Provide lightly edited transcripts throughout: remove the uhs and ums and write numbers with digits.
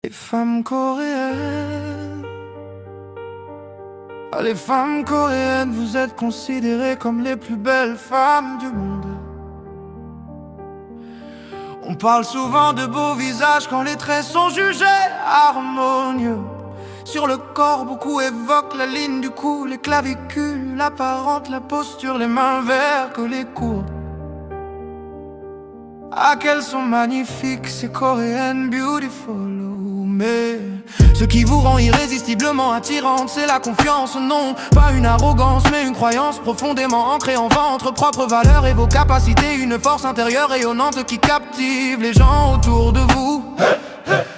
Les femmes coréennes, les femmes coréennes, vous êtes considérées comme les plus belles femmes du monde. On parle souvent de beaux visages quand les traits sont jugés harmonieux. Sur le corps, beaucoup évoquent la ligne du cou, les clavicules, l'apparente, la posture, les mains vers que les coudes. Ah, qu'elles sont magnifiques, ces coréennes beautiful. Mais ce qui vous rend irrésistiblement attirante, c'est la confiance, non, pas une arrogance, mais une croyance profondément ancrée en votre propre valeur et vos capacités, une force intérieure rayonnante qui captive les gens autour de vous.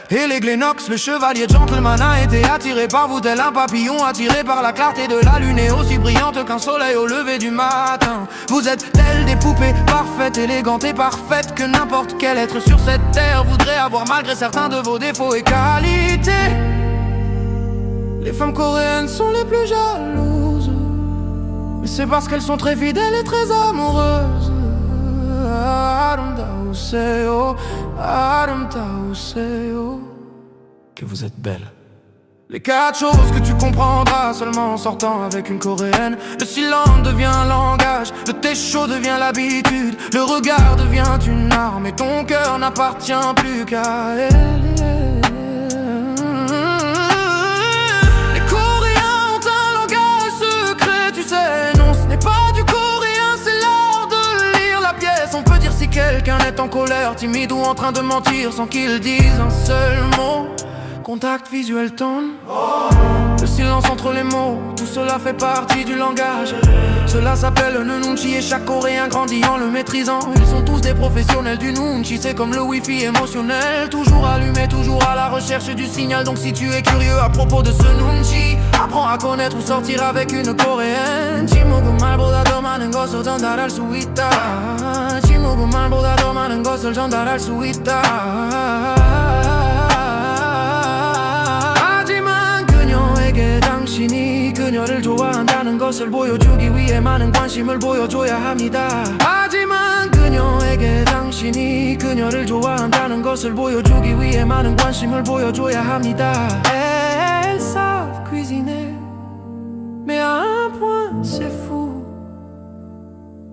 Et les Glénox, le chevalier gentleman a été attiré par vous tel un papillon attiré par la clarté de la lune et aussi brillante qu'un soleil au lever du matin. Vous êtes telles des poupées parfaites, élégantes et parfaites que n'importe quel être sur cette terre voudrait avoir malgré certains de vos défauts et qualités. Les femmes coréennes sont les plus jalouses, mais c'est parce qu'elles sont très fidèles et très amoureuses. Que vous êtes belle. Les 4 choses que tu comprendras seulement en sortant avec une coréenne. Le silence devient un langage, le thé chaud devient l'habitude, le regard devient une arme et ton cœur n'appartient plus qu'à elle. Les Coréens ont un langage secret, tu sais. Non, ce n'est pas du coréen, c'est l'art de lire la pièce. On peut dire si quelqu'un est en colère, timide ou en train de mentir sans qu'il dise un seul mot. Contact visuel tone, le silence entre les mots, tout cela fait partie du langage. Cela s'appelle le nunchi et chaque coréen grandit en le maîtrisant. Ils sont tous des professionnels du nunchi, c'est comme le wifi émotionnel. Toujours allumé, toujours à la recherche du signal. Donc si tu es curieux à propos de ce nunchi, apprends à connaître ou sortir avec une coréenne. 침묵은 말보다 더 많은 것을 전달할 수 있다. 침묵은 말보다 더 많은 것을 전달할 수 있다. 당신이 그녀를 좋아한다는 것을 보여주기 위해 많은 관심을 보여줘야 합니다. 하지만 그녀에게 당신이 그녀를 좋아한다는 것을 보여주기 위해 많은 관심을 보여줘야 합니다. Elles savent cuisiner, mais à un point c'est fou.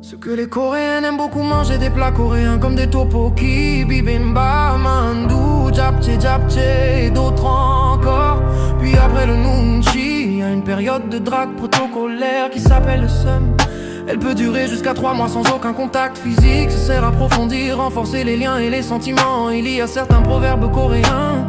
Ce que les Coréennes aiment beaucoup manger des plats coréens comme des tteokbokki, bibimbap, mandu, japchae, japchae et d'autres encore. Puis après le nunchi, il y a une période de drague protocolaire qui s'appelle le seum. Elle peut durer jusqu'à 3 mois sans aucun contact physique. Ça sert à approfondir, renforcer les liens et les sentiments. Il y a certains proverbes coréens